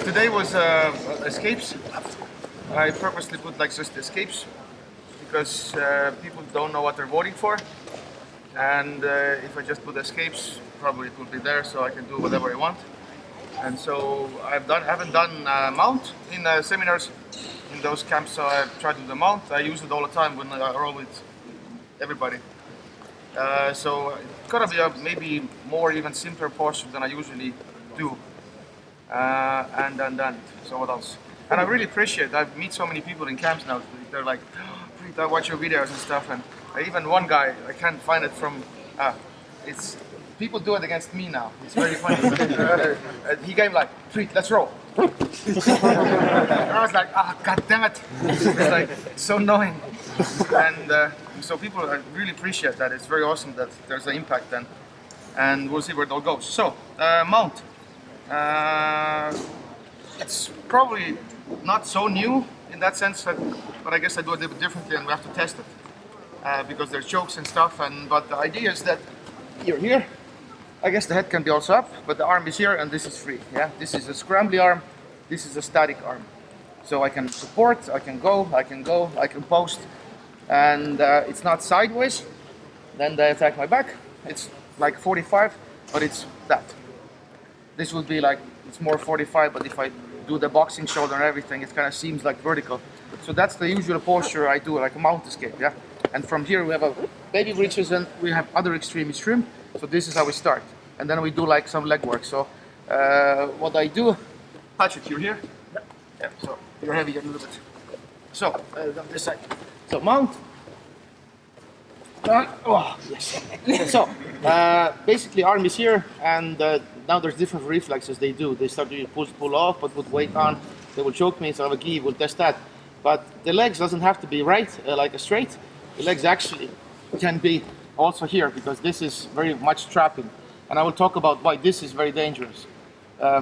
Today was escapes. I purposely put like just escapes because people don't know what they're voting for, and if I just put escapes, probably it will be there, so I can do whatever I want. And so haven't done mount in seminars in those camps, so I've tried to do the mount. I use it all the time when I roll with everybody. So it's gotta be a maybe more even simpler posture than I usually do. And then so what else? And I really appreciate. I meet so many people in camps now. They're like, oh, Priit, I watch your videos and stuff. And even one guy, I can't find it from. It's people do it against me now. It's very funny. He came like, Priit, let's roll. And I was like, god damn it! It's like so annoying. And so people, I really appreciate that. It's very awesome that there's an impact then, and we'll see where it all goes. So mount. It's probably not so new in that sense, but I guess I do it a little bit differently, and we have to test it because there's jokes and stuff. But the idea is that you're here. I guess the head can be also up, but the arm is here, and this is free. Yeah, this is a scrambly arm. This is a static arm. So I can support, I can go, I can post, and it's not sideways. Then they attack my back. It's like 45, but it's that. This would be like, it's more 45, but if I do the boxing shoulder and everything, it kind of seems like vertical. So that's the usual posture I do, like a mount escape, yeah? And from here we have a baby bridges and we have other extreme. So this is how we start. And then we do like some leg work. So what I do, Patrick, you're here? Yeah, so you're heavy a little bit. So, this side. So mount. Oh, yes. So, basically arm is here, and now there's different reflexes they do. They start to pull off, but put weight on. They will choke me, so I have a gi, we'll test that. But the legs doesn't have to be right, like a straight. The legs actually can be also here, because this is very much trapping. And I will talk about why this is very dangerous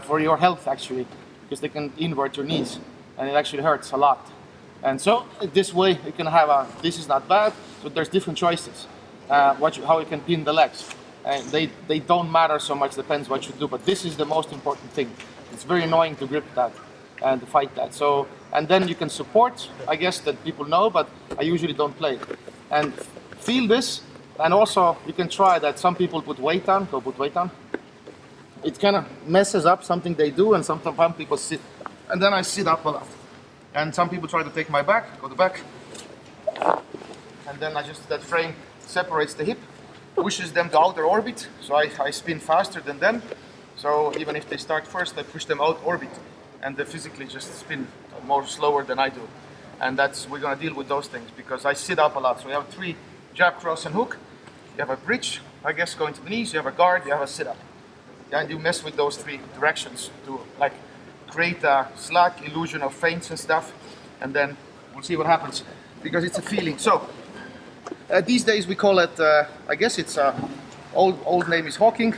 for your health, actually, because they can invert your knees, and it actually hurts a lot. And so this way you can have this is not bad, so there's different choices, how you can pin the legs. And they don't matter so much, depends what you do, but this is the most important thing. It's very annoying to grip that and to fight that. So, and then you can support, I guess that people know, but I usually don't play. And feel this, and also you can try that. Some people put weight on, go put weight on. It kind of messes up something they do, and sometimes people sit, and then I sit up a lot. And some people try to take my back, go to back, and then that frame separates the hip, pushes them to outer orbit, so I spin faster than them. So even if they start first, I push them out orbit, and they physically just spin more slower than I do. And we're gonna deal with those things, because I sit up a lot. So you have 3 jab, cross, and hook. You have a bridge, I guess, going to the knees, you have a guard, you have a sit-up. And you mess with those 3 directions to like create a slack illusion of feints and stuff, and then we'll see what happens, because it's a feeling. So these days we call it, I guess it's old name is hawking.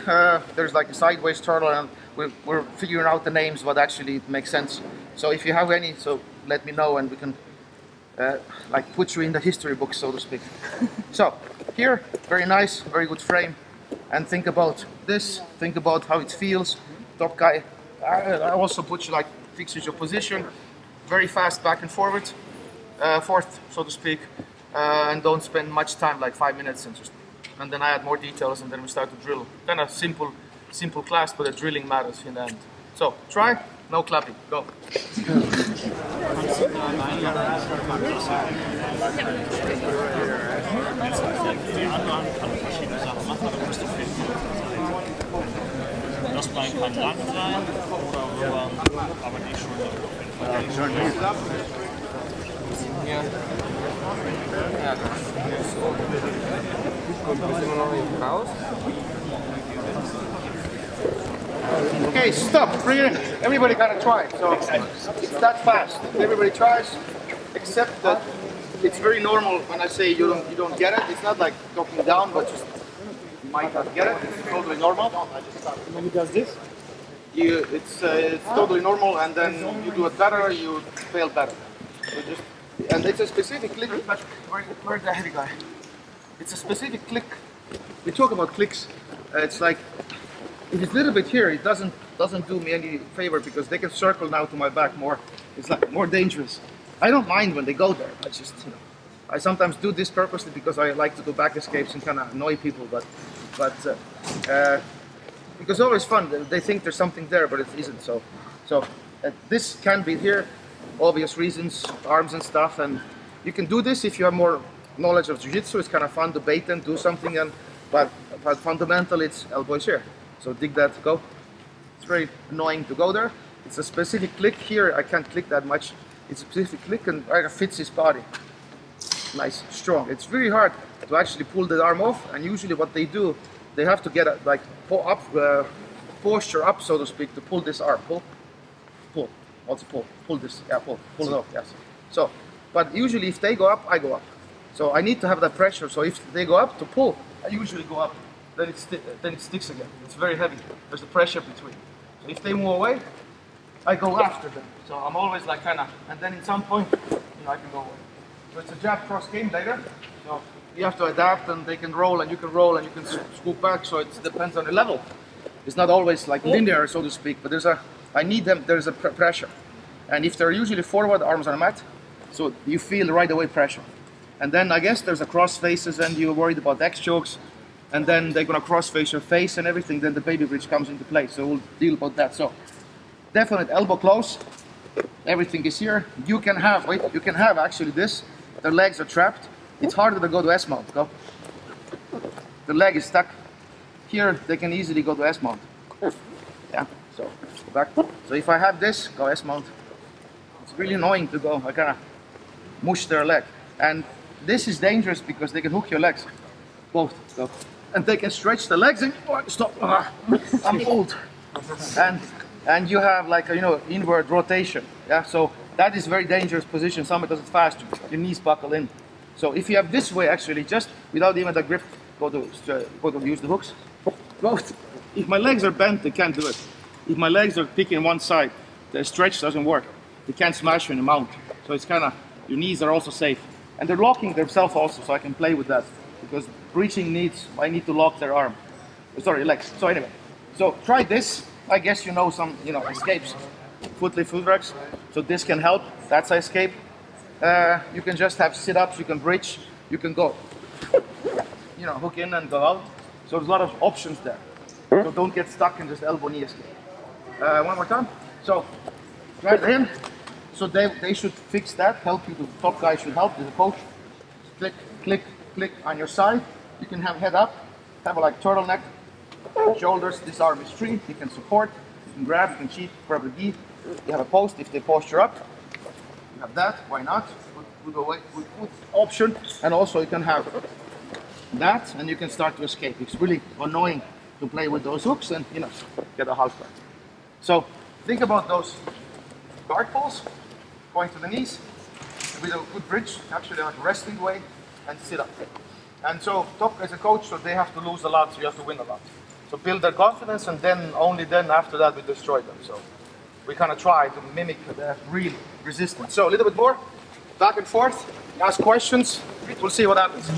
There's like a sideways turtle, and we're figuring out the names, what actually makes sense. So if you have any, so let me know, and we can like put you in the history books, so to speak. So here, very nice, very good frame, and think about this, think about how it feels. Top guy. I also put you like fixes your position, very fast back and forward, forth, so to speak, and don't spend much time, like 5 minutes, and then I add more details, and then we start to drill. Kind of simple class, but the drilling matters in the end. So try, no clapping, go. Das Bein kann lang sein oder rüber, aber die Schulter. Okay, stop. Bring it in. Everybody gotta try. So it's that fast. Everybody tries, except that it's very normal when I say you don't get it. It's not like talking down, but just you might not get it. It's totally normal. When he does this? It's totally normal, and then you do it better, you fail better. So and it's a specific click. Where's the heavy guy? It's a specific click. We talk about clicks. It's like if it's a little bit here, it doesn't doesn't do me any favor because they can circle now to my back more. It's like more dangerous. I don't mind when they go there. I just, I sometimes do this purposely because I like to do back escapes and kind of annoy people, but because it's always fun. They think there's something there, but it isn't. So this can be here, obvious reasons, arms and stuff, and you can do this if you have more knowledge of jiu-jitsu. It's kind of fun to bait and do something, but fundamentally it's elbows here. So dig that, go. It's very annoying to go there. It's a specific click here. I can't click that much. It's a specific click and right fits his body. Nice, strong. It's very hard to actually pull the arm off, and usually what they do, they have to get a posture up, so to speak, to pull this arm. Pull, also pull this, yeah, pull it off, yes. So, but usually if they go up, I go up. So I need to have that pressure. So if they go up to pull, I usually go up. Then it sticks again. It's very heavy. There's the pressure between. So if they move away, I go after them. So I'm always like kind of, and then at some point, I can go away. So it's a jab cross game later. So you have to adapt, and they can roll, and you can roll, and you can scoop back. So it depends on the level. It's not always like linear, so to speak. But I need them. There's a pressure, and if they're usually forward, arms on the mat, so you feel right away pressure. And then I guess there's a cross faces, and you're worried about X chokes, and then they're gonna cross face your face and everything. Then the baby bridge comes into play. So we'll deal about that. So definite elbow close. Everything is here. You can have actually this. Their legs are trapped. It's harder to go to S mount. Go. The leg is stuck. Here they can easily go to S mount. Yeah. So go back. So if I have this, go S mount. It's really annoying to go. I kind of mush their leg, and this is dangerous because they can hook your legs, both. Go. And they can stretch the legs and stop. I'm old. And you have like a inward rotation. Yeah. So that is very dangerous position. Somebody does it fast, your knees buckle in. So if you have this way, actually, just without even the grip, go to use the hooks. Both. If my legs are bent, they can't do it. If my legs are picking one side, the stretch doesn't work. They can't smash you in the mount. So it's kind of, your knees are also safe. And they're locking themselves also, so I can play with that. Because breaching I need to lock their arm. Sorry, legs. So anyway, so try this. I guess you know some, escapes. Foot lift, foot racks. So this can help. That's an escape. You can just have sit-ups, you can bridge, you can go, hook in and go out. So there's a lot of options there. So don't get stuck in just elbow knee escape. One more time. So right in. So they should fix that, help you. The top guy should help, the coach. Click, click, click on your side. You can have head up, have a like turtleneck, shoulders, this arm is free, you can support, you can grab, you can cheat, grab the gi. You have a post if they posture up. You have that, why not? Good option. And also you can have that, and you can start to escape. It's really annoying to play with those hooks and get a house guard. So think about those guard pulls, going to the knees, with a good bridge, actually like a resting way, and sit up. And so top as a coach, so they have to lose a lot, so you have to win a lot. So build their confidence, and then only then after that we destroy them. So we kind of try to mimic the real resistance. So a little bit more, back and forth, ask questions, we'll see what happens.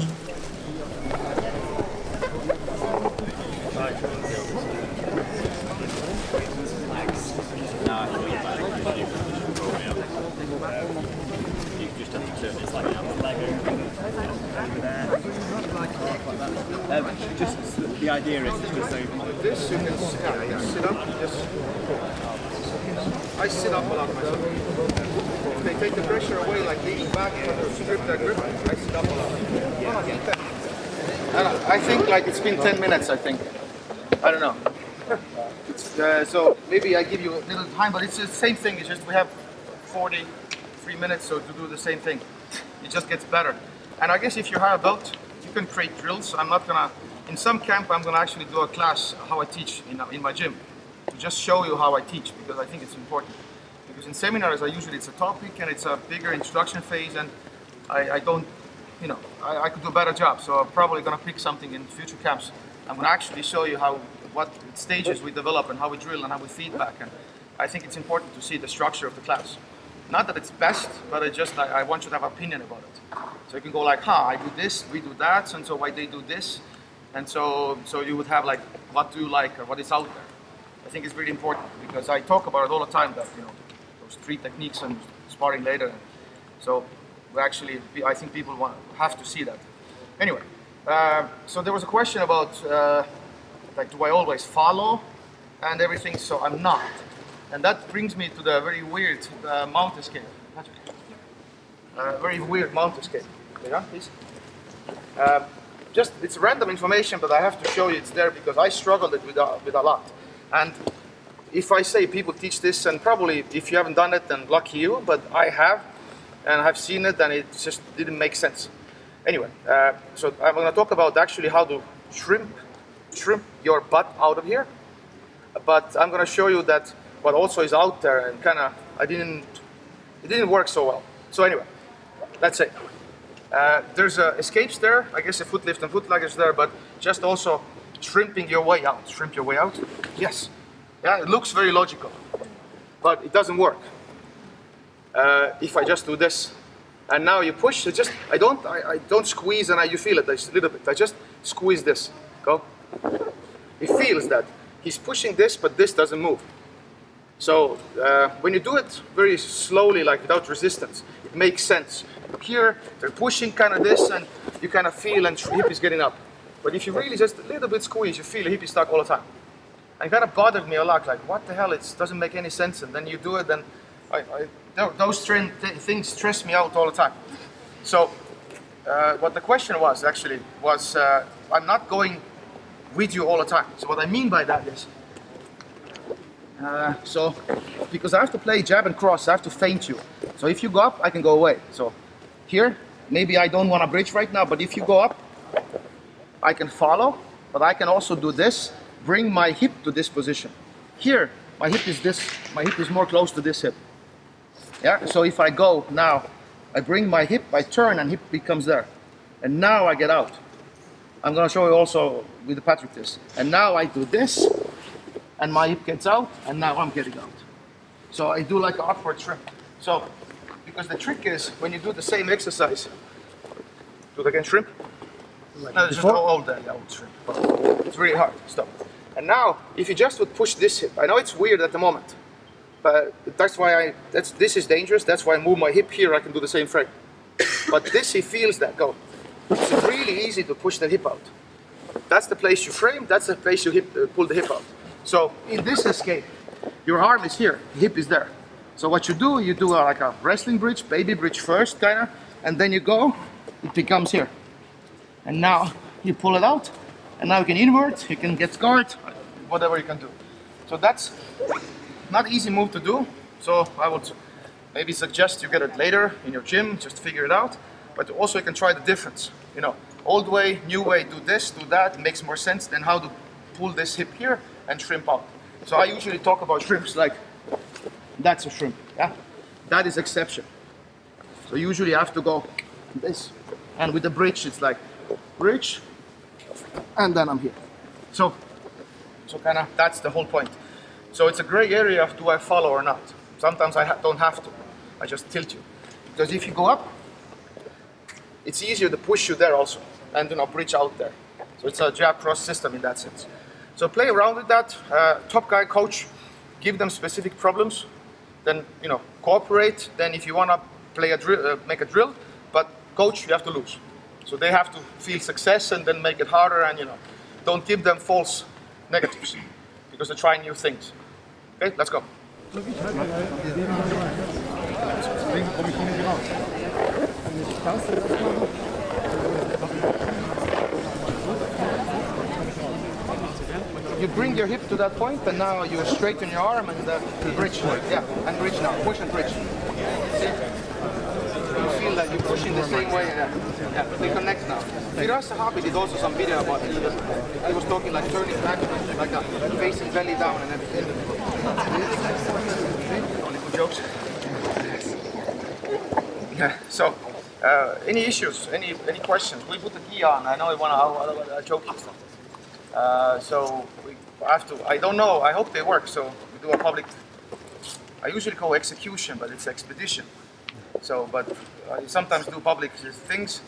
Just the idea is to say This you can sit up, I sit up a lot myself. If they take the pressure away, like leaning back and strip their grip, I sit up a lot. I think like it's been 10 minutes, I think. I don't know. So maybe I give you a little time, but it's the same thing. It's just we have 43 minutes, so to do the same thing. It just gets better. And I guess if you hire a belt, you can create drills. I'm not gonna, in some camp, I'm gonna actually do a class how I teach in my gym. To just show you how I teach, because I think it's important. Because in seminars, it's a topic and it's a bigger instruction phase, and I don't, I could do a better job. So I'm probably gonna pick something in future camps. I'm gonna actually show you what stages we develop and how we drill and how we feedback. And I think it's important to see the structure of the class. Not that it's best, but I want you to have an opinion about it. So you can go like, I do this, we do that, and so why they do this. And so you would have like, what do you like or what is out there. I think it's really important because I talk about it all the time that, you know, those 3 techniques and sparring later. So we actually, I think people have to see that. Anyway, so there was a question about like, do I always follow and everything? So I'm not. And that brings me to the very weird mount escape. Very weird mount escape. Yeah, please. Just, it's random information, but I have to show you it's there because I struggled with a lot. And if I say people teach this, and probably if you haven't done it, then lucky you, but I have, and I've seen it, and it just didn't make sense. Anyway, so I'm going to talk about actually how to shrimp your butt out of here. But I'm going to show you that what also is out there, and kind of, it didn't work so well. So anyway, let's say there's escapes there. I guess a foot lift and foot leg is there, but just also shrimping your way out. Shrimp your way out. Yes. Yeah, it looks very logical, but it doesn't work. If I just do this, and now you push, I don't squeeze and you feel it just a little bit. I just squeeze this. Go. He feels that he's pushing this, but this doesn't move. So when you do it very slowly, like without resistance, it makes sense. Here, they're pushing kind of this, and you kind of feel, and hip is getting up. But if you really just a little bit squeeze, you feel the hip is stuck all the time. And it kind of bothered me a lot, like, what the hell, it doesn't make any sense. And then you do it, and those things stress me out all the time. So what the question was, actually, was I'm not going with you all the time. So what I mean by that is, so because I have to play jab and cross, I have to feint you. So if you go up, I can go away. So here, maybe I don't want to bridge right now, but if you go up, I can follow, but I can also do this, bring my hip to this position. Here, my hip is more close to this hip. Yeah, so if I go now, I bring my hip, I turn, and hip becomes there. And now I get out. I'm gonna show you also with the Patrick this. And now I do this, and my hip gets out, and now I'm getting out. So I do like an upward shrimp. So, because the trick is, when you do the same exercise, do it again, shrimp. Like no, just hold that, yeah, shrimp. It's really hard, stop. And now, if you just would push this hip, I know it's weird at the moment, but that's why this is dangerous, that's why I move my hip here, I can do the same frame. But this, he feels that go. It's really easy to push the hip out. That's the place you frame, that's the place you pull the hip out. So, in this escape, your arm is here, the hip is there. So what you do like a wrestling bridge, baby bridge first, kinda, and then you go, it becomes here. And now you pull it out, and now you can invert, you can get guard, whatever you can do. So that's not an easy move to do, so I would maybe suggest you get it later in your gym, just figure it out, but also you can try the difference. You know, old way, new way, do this, do that, it makes more sense than how to pull this hip here and shrimp out. So I usually talk about shrimps like, that's a shrimp, yeah? That is exception. So usually you have to go this, and with the bridge it's like, bridge, and then I'm here. So kind of, that's the whole point. So it's a gray area of do I follow or not. Sometimes I don't have to, I just tilt you. Because if you go up, it's easier to push you there also, and bridge out there. So it's a jab cross system in that sense. So play around with that, top guy, coach, give them specific problems, then cooperate, then if you want to play a drill, make a drill, but coach, you have to lose. So they have to feel success and then make it harder, and don't give them false negatives because they're trying new things. Okay, let's go. You bring your hip to that point, and now you straighten your arm and bridge. Yeah, and bridge now. Push and bridge. See? You feel that you're pushing the same way. Yeah, they connect now. Firas Sahabi did also some video about it. He was talking like turning back, like that, facing belly down and everything. Only good jokes. Yeah. So, any issues? Any questions? We put the key on. I know I want to joke and stuff. So we have to. I don't know. I hope they work. So we do a public. I usually call execution, but it's expedition. So, but I sometimes do public things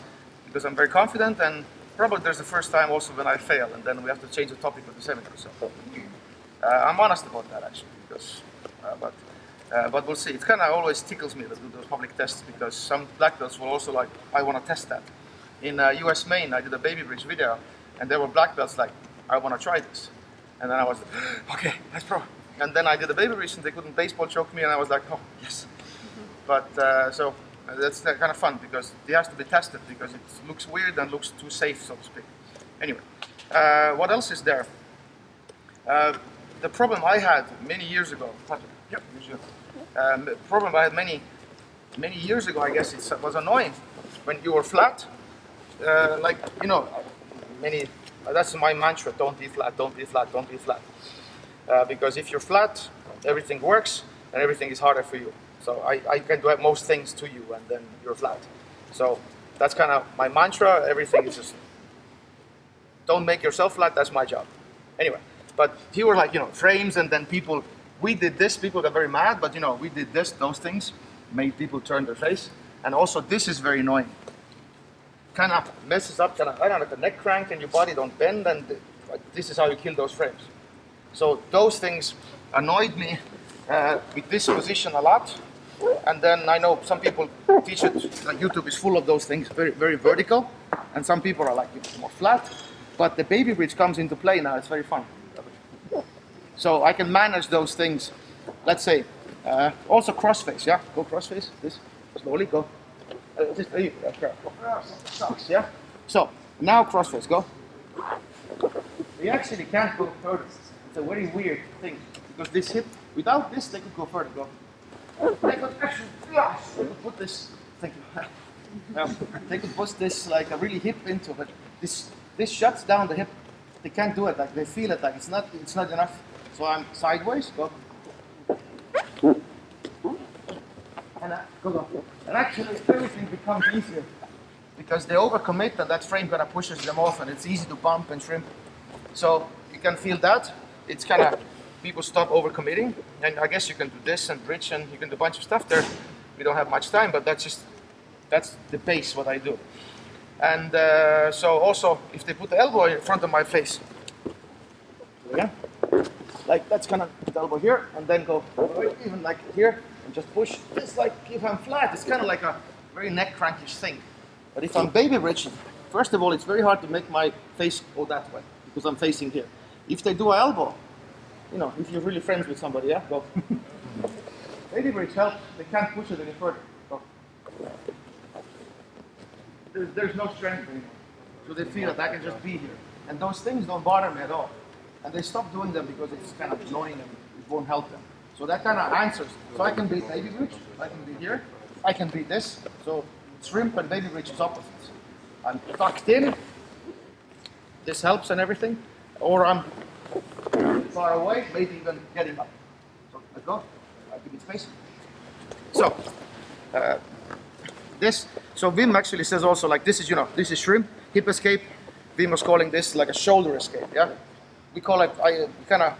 because I'm very confident, and probably there's the first time also when I fail, and then we have to change the topic of the seminar. So I'm honest about that actually, because, but we'll see. It kind of always tickles me to do those public tests because some black belts will also like, I want to test that. In US Maine, I did a baby bridge video, and there were black belts like, I want to try this. And then I was like, okay, let's pro. And then I did a baby bridge and they couldn't baseball choke me, and I was like, oh, yes. But so that's kind of fun because it has to be tested because it looks weird and looks too safe, so to speak. Anyway, what else is there? The problem I had many years ago, the problem I had many years ago, I guess it was annoying when you were flat, like, you know, that's my mantra, don't be flat, don't be flat, don't be flat. Because if you're flat, everything works and everything is harder for you. So I can do most things to you and then you're flat. So that's kind of my mantra, everything is just, don't make yourself flat, that's my job. Anyway, but here were like, you know, frames, and then people, we did this, people got very mad, but you know, we did this, those things, made people turn their face. And also this is very annoying. Kind of messes up, kind of, I don't know, the neck crank and your body don't bend, and this is how you kill those frames. So those things annoyed me with this position a lot. And then I know some people teach it, like YouTube is full of those things, very, very vertical. And some people are like, you know, more flat. But the baby bridge comes into play now, it's very fun. So I can manage those things. Let's say, also crossface, yeah? Go crossface, this, slowly, go. Sucks, yeah? So, now crossface, go. You actually can't go further. It's a very weird thing, because this hip, without this, they could go further, go. They could actually, they could put this, thank you. They could put this like a really hip into it, but this shuts down the hip. They can't do it, like they feel it, like it's not enough. So I'm sideways, go. And go. And actually everything becomes easier because they overcommit and that frame kind of pushes them off and it's easy to bump and shrimp. So you can feel that. It's kind of, people stop overcommitting, and I guess you can do this and bridge and you can do a bunch of stuff there. We don't have much time, but that's the base what I do. And so also if they put the elbow in front of my face, yeah, like that's kind of the elbow here and then go even like here and just push. It's like if I'm flat, it's kind of like a very neck crankish thing. But if I'm baby bridging, first of all, it's very hard to make my face go that way because I'm facing here. If they do an elbow, you know, if you're really friends with somebody, yeah, go. Baby bridge helps. They can't push it any further. Go. There's no strength anymore. So they feel that I can just be here. And those things don't bother me at all. And they stop doing them because it's kind of annoying and it won't help them. So that kind of answers. So I can be baby bridge, I can be here, I can be this. So shrimp and baby bridge is opposites. I'm tucked in, this helps and everything, or I'm far away, maybe even getting up. So let's go, I keep it space. So, so Wim actually says also like this is, you know, this is shrimp, hip escape. Wim was calling this like a shoulder escape, yeah? We call it, I kind of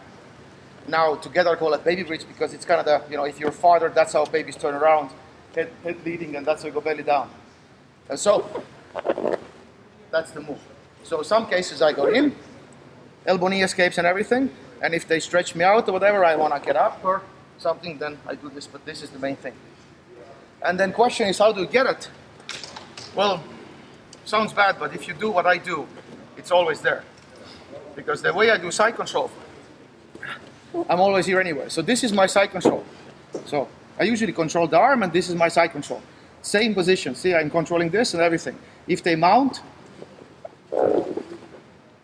now together call it baby bridge because it's kind of the, you know, if you're farther, that's how babies turn around, head leading, and that's how you go belly down. And so, that's the move. So some cases I go in, elbow knee escapes and everything, and if they stretch me out or whatever, I want to get up or something, then I do this, but this is the main thing. And then question is, how do you get it? Well, sounds bad, but if you do what I do, it's always there. Because the way I do side control, I'm always here anyway. So this is my side control. So I usually control the arm and this is my side control. Same position, see, I'm controlling this and everything. If they mount,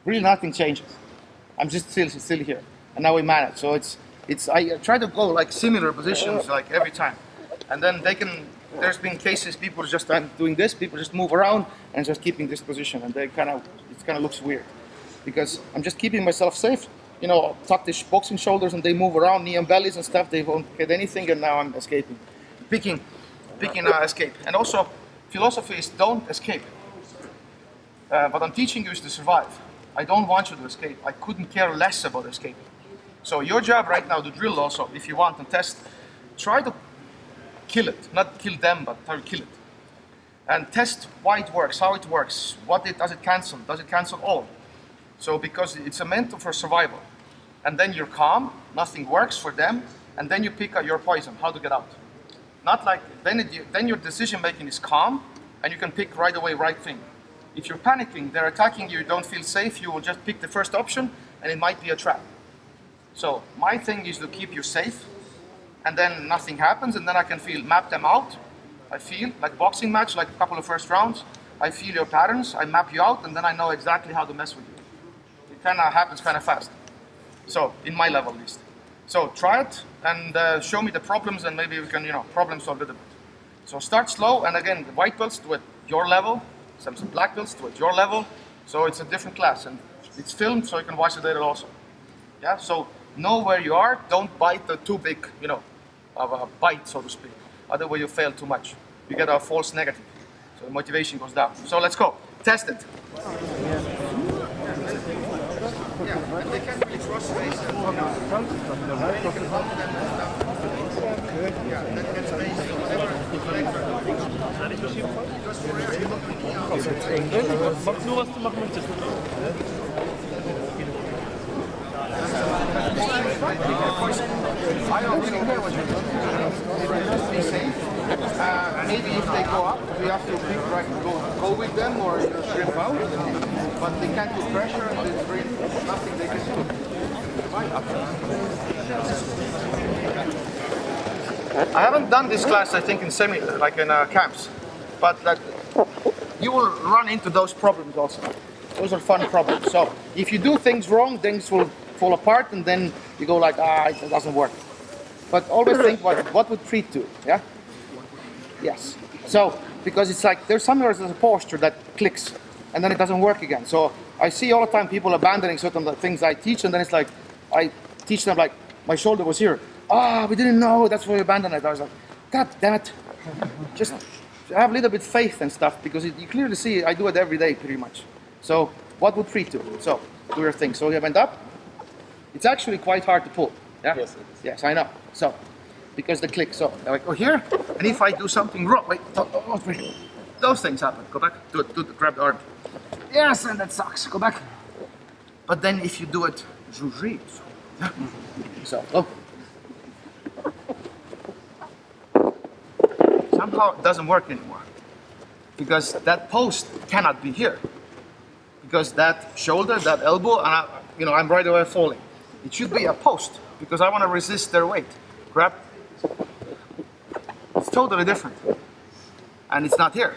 really nothing changes. I'm just still here. And now we manage. So I try to go like similar positions like every time. And then there's been cases people just, I'm doing this, people just move around and just keeping this position. And it kind of looks weird. Because I'm just keeping myself safe. You know, tuck the boxing shoulders and they move around, knee and bellies and stuff, they won't get anything, and now I'm escaping. Picking escape. And also, philosophy is don't escape. What I'm teaching you is to survive. I don't want you to escape. I couldn't care less about escaping. So your job right now to drill also, if you want to test, try to kill it. Not kill them, but try to kill it. And test why it works, how it works, does it cancel all? So because it's a mental for survival. and then you're calm, nothing works for them, and then you pick out your poison, how to get out. Not like, then your decision making is calm, and you can pick right away right thing. If you're panicking, they're attacking you, you don't feel safe, you will just pick the first option, and it might be a trap. So my thing is to keep you safe, and then nothing happens, and then I can map them out. I feel, like boxing match, like a couple of first rounds, I feel your patterns, I map you out, and then I know exactly how to mess with you. It kind of happens kind of fast. So, in my level at least. So try it, and show me the problems, and maybe we can, problem solve a little bit. So start slow, and again, the white belts do it your level, some black belts do it your level, so it's a different class, and it's filmed, so you can watch it later also. Yeah, so know where you are, don't bite the too big, of a bite, so to speak. Otherwise you fail too much. You get a false negative, so the motivation goes down. So let's go, test it. Yeah, and they can't really cross face and then you can bump them and stuff. Yeah, then get space, just for air, you look at me out. Mach nur, was du machen möchtest. I don't really care what you're doing. Be safe. Maybe if they go up, we have to go with them or shrimp out. But they can't do pressure, and there's really nothing they can do. I haven't done this class, I think, in camps, but that you will run into those problems also. Those are fun problems. So if you do things wrong, things will fall apart, and then you go like, it doesn't work. But always think, what would Priit do? Yeah. Yes. So because it's like there's somewhere there's a posture that clicks, and then it doesn't work again. So I see all the time people abandoning certain things I teach, and then it's like I teach them like my shoulder was here. We didn't know, that's why we abandoned it. I was like, God damn it. Just have a little bit faith and stuff, because you clearly see I do it every day pretty much. So what would Priit do? So do your thing. So you went up. It's actually quite hard to pull. Yeah? Yes, it is. Yes, I know. So because the click. So I go here, and if I do something wrong, wait, those things happen. Go back, do it, grab the arm. Yes, and that sucks. Go back. But then if you do it, so oh. Somehow it doesn't work anymore, because that post cannot be here, because that shoulder, that elbow, and I'm right away falling. It should be a post, because I want to resist their weight. Grab. It's totally different, and it's not here.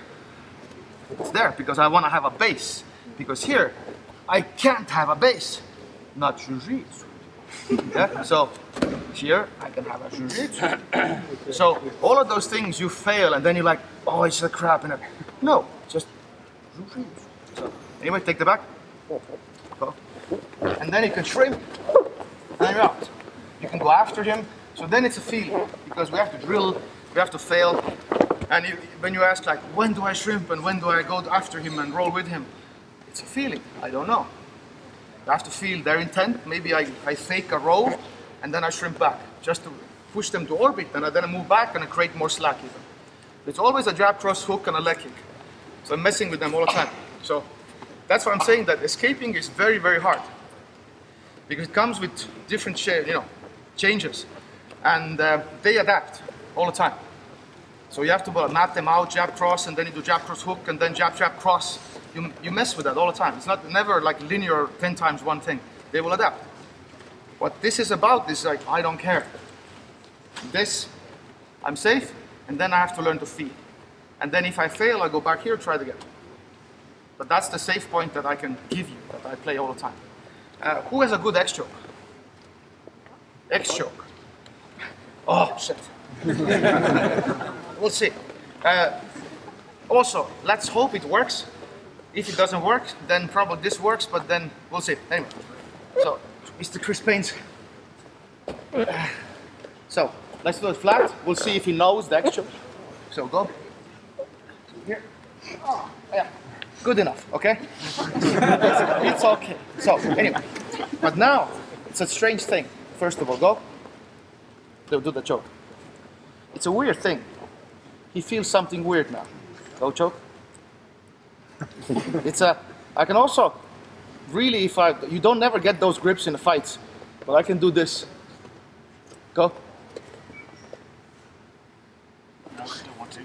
It's there because I want to have a base, because here I can't have a base. Not jiu-jitsu. Yeah. So here I can have a jiu-jitsu. So all of those things you fail, and then you're like, oh, it's a crap. And no, just jiu-jitsu. So anyway, take the back. Go. And then you can shrimp, and you're out. You can go after him. So then it's a feeling, because we have to drill, we have to fail. And when you ask like, when do I shrimp and when do I go after him and roll with him? It's a feeling, I don't know. You have to feel their intent. Maybe I fake a roll and then I shrimp back, just to push them to orbit, and then I move back and I create more slack even. It's always a jab, cross, hook, and a leg kick. So I'm messing with them all the time. So that's why I'm saying that escaping is very, very hard, because it comes with different changes, and they adapt all the time. So you have to map them out, jab, cross, and then you do jab, cross, hook, and then jab, jab, cross. You mess with that all the time. It's never like linear 10 times one thing. They will adapt. What this is about is like, I don't care. This, I'm safe, and then I have to learn to feel. And then if I fail, I go back here, try it again. But that's the safe point that I can give you, that I play all the time. Who has a good X choke? X choke. Oh, shit. We'll see. Also, let's hope it works. If it doesn't work, then probably this works, but then we'll see. Anyway, so Mr. Chris Payne's. So let's do it flat. We'll see if he knows the X choke. So go here. Oh, yeah, good enough. Okay, it's okay. So anyway, but now it's a strange thing. First of all, go. Do the choke. It's a weird thing. He feels something weird now. Go choke. I can also, really, you don't never get those grips in the fights. but I can do this. Go.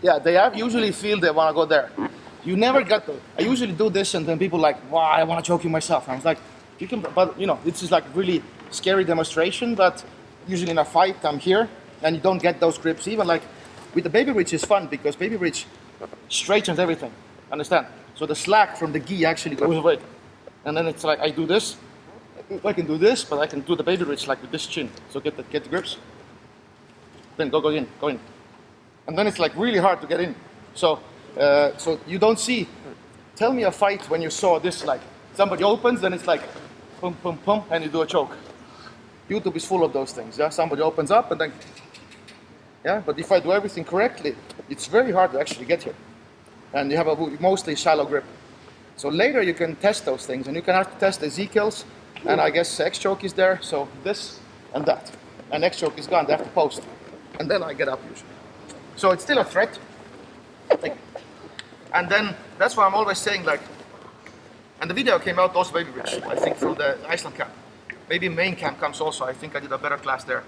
Yeah, they have usually feel they want to go there. You never get the. I usually do this, and then people like, wow, I want to choke you myself. And I was like, you can, but you know, this is like really scary demonstration. But usually in a fight, I'm here, and you don't get those grips. Even like with the baby bridge is fun because baby bridge straightens everything. Understand? So the slack from the gi actually goes away, and then it's like I do this. I can do this, but I can do the baby bridge like with this chin. So get the grips. Then go in, and then it's like really hard to get in. So you don't see. Tell me a fight when you saw this, like somebody opens, then it's like pum pum pum, and you do a choke. YouTube is full of those things. Yeah, somebody opens up and then yeah. But if I do everything correctly, it's very hard to actually get here, and you have a mostly shallow grip. So later you can test those things, and you can have to test Ezekiel's, and I guess X choke is there. So this and that, and X choke is gone. They have to post, and then I get up usually. So it's still a threat. And then that's why I'm always saying like, and the video came out also baby bridge, I think from the Iceland camp. Maybe main camp comes also, I think I did a better class there.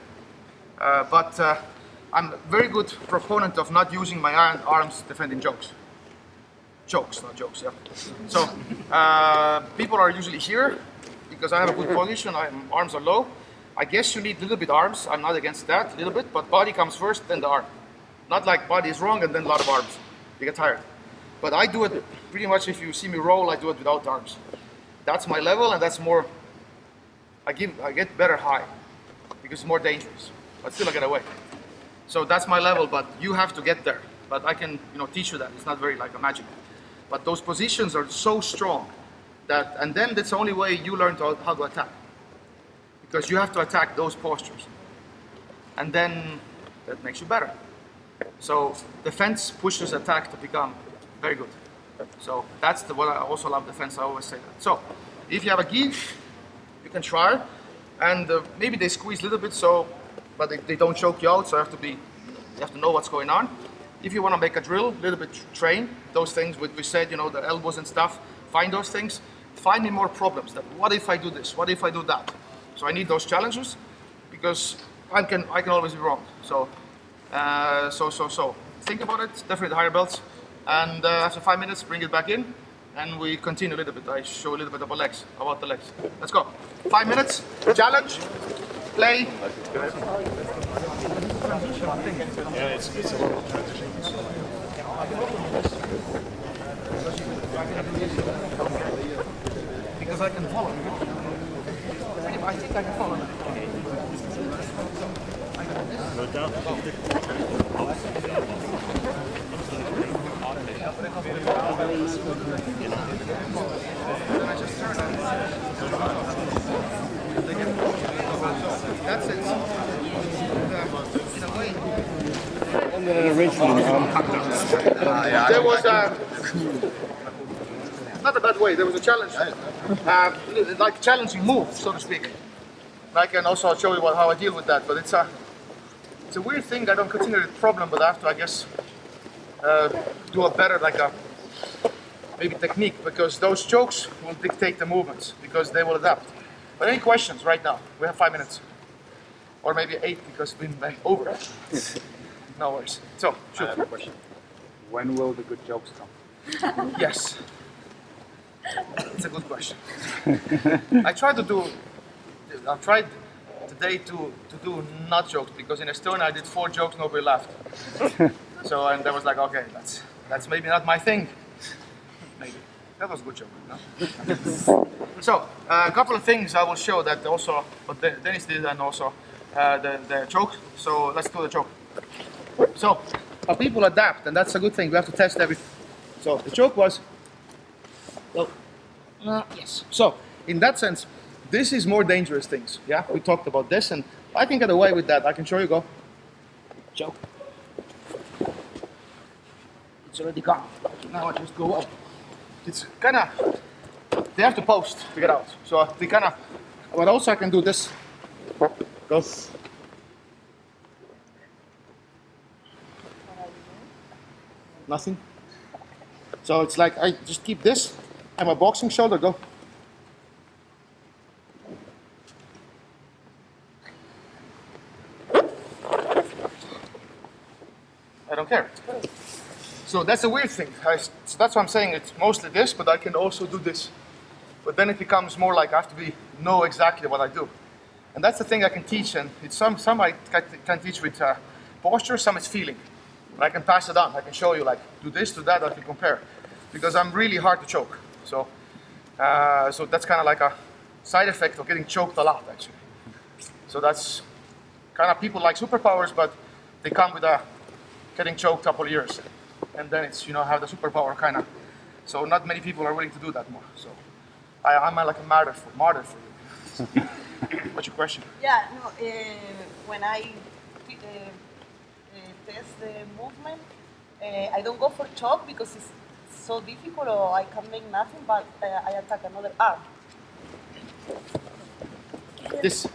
But I'm a very good proponent of not using my arms defending jokes. Jokes, not jokes, yeah. So people are usually here because I have a good position, arms are low. I guess you need a little bit arms, I'm not against that, a little bit, but body comes first, then the arm. Not like body is wrong and then a lot of arms. You get tired. But I do it pretty much, if you see me roll, I do it without arms. That's my level, and that's more, I get better high because it's more dangerous, but still I get away. So that's my level, but you have to get there. But I can, teach you that. It's not very like a magic. But those positions are so strong that, and then that's the only way you learn how to attack. Because you have to attack those postures. And then that makes you better. So defense pushes attack to become very good. So that's what I also love defense. I always say that. So if you have a gi, you can try, and maybe they squeeze a little bit, but they don't choke you out. So you have to know what's going on. If you want to make a drill, a little bit train those things. We said, the elbows and stuff. Find those things. Find me more problems. That what if I do this? What if I do that? So I need those challenges because I can always be wrong. So think about it. Definitely the higher belts. And after 5 minutes, bring it back in, and we continue a little bit. I show a little bit about the legs. Let's go. 5 minutes, challenge, play. Yeah, it's a lot of transitions. Because I can follow. I think I can follow. No doubt. That's it. In a way. And then originally, There was not a bad way. There was a challenge, like challenging move, so to speak. I can also show you how I deal with that. But it's a weird thing. I don't consider it a problem, but I have to, I guess, do a better maybe technique, because those chokes will dictate the movements because they will adapt. But any questions right now? We have 5 minutes, or maybe 8 because we've been over. No worries. So, shoot. I have a question. When will the good jokes come? Yes. It's a good question. I tried today to do not jokes, because in Estonia I did 4 jokes, nobody laughed. So, and I was like, okay, that's maybe not my thing. Maybe. That was a good joke, no? So, a couple of things I will show that also, what Dennis did, and also the choke. So, let's do the choke. So, people adapt, and that's a good thing. We have to test everything. So, the choke was, yes. So, in that sense, this is more dangerous things. Yeah, we talked about this, and I can get away with that. I can show you. Go. Choke. It's already gone. Now I just go up. It's kind of, they have to post to get out. So they kind of, but also I can do this. Go. Nothing. So it's like I just keep this and my boxing shoulder. Go. I don't care. So that's a weird thing. So that's why I'm saying it's mostly this, but I can also do this. But then it becomes more like I have to know exactly what I do. And that's the thing I can teach, and it's some I can teach with posture, some it's feeling. And I can pass it on. I can show you like, do this, do that, I can compare. Because I'm really hard to choke. So that's kind of like a side effect of getting choked a lot, actually. So that's kind of, people like superpowers, but they come with getting choked a couple of years. And then it's, have the superpower kind of. So not many people are willing to do that more. So I'm like a martyr for you. What's your question? Yeah, no, when I test the movement, I don't go for choke because it's so difficult or I can make nothing, but I attack another arm. This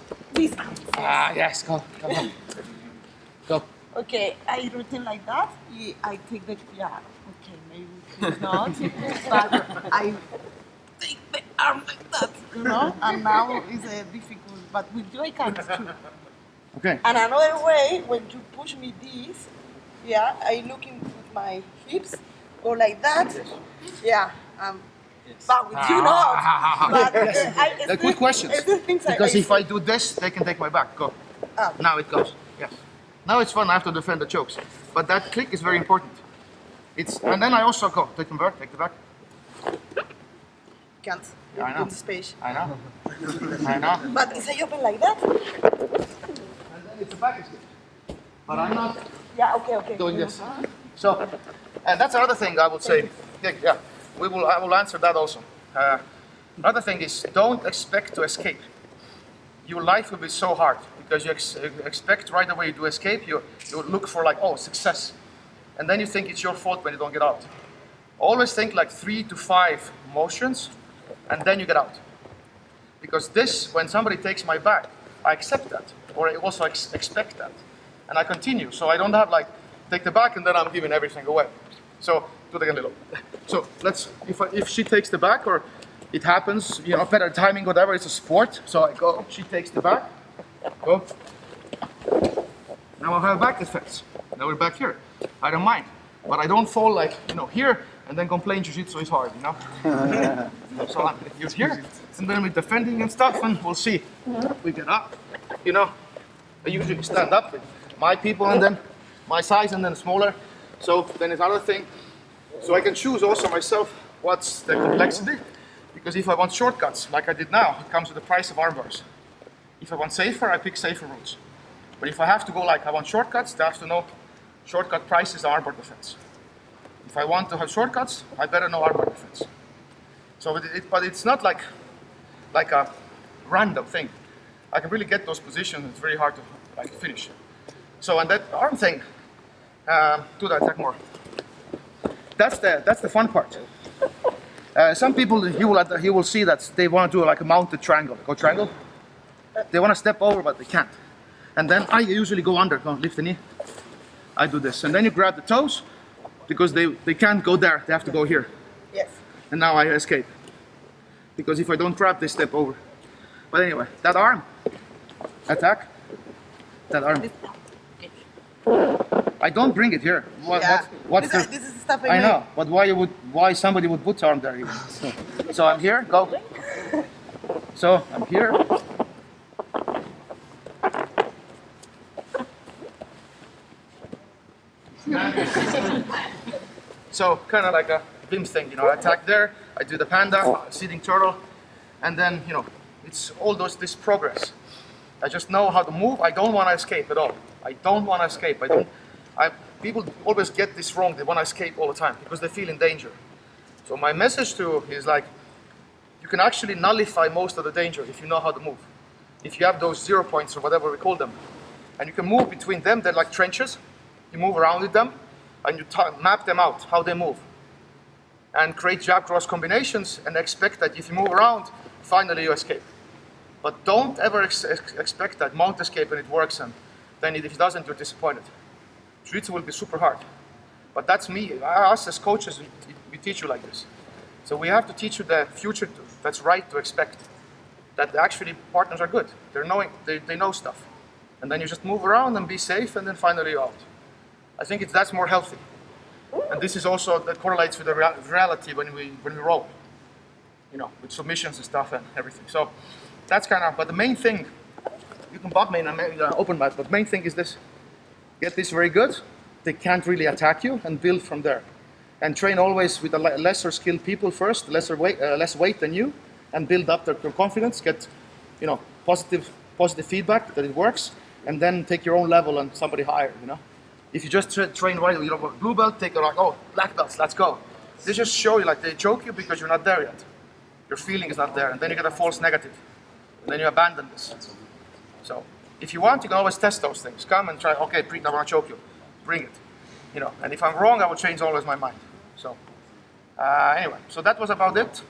arm. yes, go on. Go. Okay, I rotate like that. I take the, okay, maybe not, but I take the arm like that, and now it's difficult, but with you I can too. Okay. And another way, when you push me this, I look in with my hips, go like that, but with you not. But They're good questions. Because if I do this, they can take my back. Go. Now it goes. Yes. Now it's fun. I have to defend the chokes. But that click is very important. And then I also go. Take the back. Can't. Yeah, I know. In the space. I know. I know. But is I open like that? And then it's a back escape. But I'm not Okay. doing this. So, and that's another thing I would say. Yeah. I will answer that also. Another thing is, don't expect to escape. Your life will be so hard because you expect right away to escape. You look for like, success, and then you think it's your fault when you don't get out. Always think like 3 to 5 motions, and then you get out. Because this, when somebody takes my back, I accept that, or I also expect that, and I continue. So I don't have like take the back and then I'm giving everything away. So do it again a little. So if she takes the back, or it happens, better timing, whatever, it's a sport. So I go, she takes the back, go. Now I'll have back defense. Now we're back here. I don't mind, but I don't fall like, here and then complain jiu-jitsu is hard, So you're here, and then we're defending and stuff, and we'll see. We get up, I usually stand up with my people and then my size and then smaller. So then it's another thing. So I can choose also myself what's the complexity. Because if I want shortcuts, like I did now, it comes with the price of arm bars. If I want safer, I pick safer routes. But if I have to go like I want shortcuts, I have to know shortcut prices are arm bar defense. If I want to have shortcuts, I better know arm bar defense. So, but it's not like a random thing. I can really get those positions. It's very hard to finish. So, and that arm thing, do that attack more. That's the fun part. Some people you will see that they want to do like a mounted triangle. Go triangle. They want to step over, but they can't. And then I usually go under. Go lift the knee. I do this, and then you grab the toes, because they can't go there. They have to go here. Yes. And now I escape. Because if I don't grab, they step over. But anyway, that arm attack. That arm. I don't bring it here. What's this is stuff I know, but why somebody would put arm there even? So I'm here, go. So I'm here. So kind of like a Vim's thing, I attack there, I do the panda, seating turtle, and then, it's all this progress. I just know how to move. I don't want to escape at all. I don't want to escape. People always get this wrong. They want to escape all the time because they feel in danger. So my message to is like, you can actually nullify most of the danger if you know how to move. If you have those 0 points or whatever we call them, and you can move between them, they're like trenches. You move around with them, and you map them out, how they move. And create jab-cross combinations and expect that if you move around, finally you escape. But don't ever expect that mount escape and it works, and then if it doesn't, you're disappointed. Jiu-jitsu will be super hard. But that's me. Us as coaches, we teach you like this. So we have to teach you the future that's right to expect. That actually partners are good. They know stuff. And then you just move around and be safe, and then finally you're out. I think that's more healthy. And this is also, that correlates with the reality when we roll, you know, with submissions and stuff and everything. So that's kind of, but the main thing, you can bot main and open mat, but the main thing is this: get this very good. They can't really attack you, and build from there. And train always with the lesser skilled people first, less weight than you, and build up their confidence. Get, you know, positive feedback that it works, and then take your own level and somebody higher. You know, if you just train right, you know, blue belt, take it like, oh, black belts, let's go. They just show you, like, they choke you because you're not there yet. Your feeling is not there, and then you get a false negative, and then you abandon this. So if you want, you can always test those things. Come and try. Okay, Priit, I want to choke you. Bring it. You know, and if I'm wrong, I will change always my mind. So anyway, so that was about it.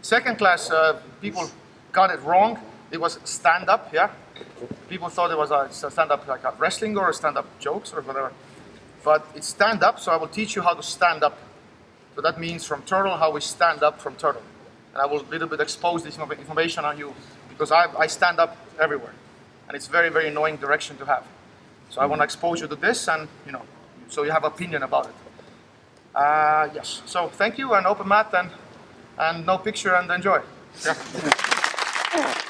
Second class, people got it wrong. It was stand-up, yeah. People thought it was a stand-up like a wrestling or a stand-up jokes or whatever. But it's stand-up, so I will teach you how to stand up. So that means from turtle, how we stand up from turtle. And I will a little bit expose this information on you, because I stand up everywhere. And it's very, very annoying direction to have. So I want to expose you to this, and, you know, so you have opinion about it. Yes, so thank you, and open mat, and no picture, and enjoy. Yeah.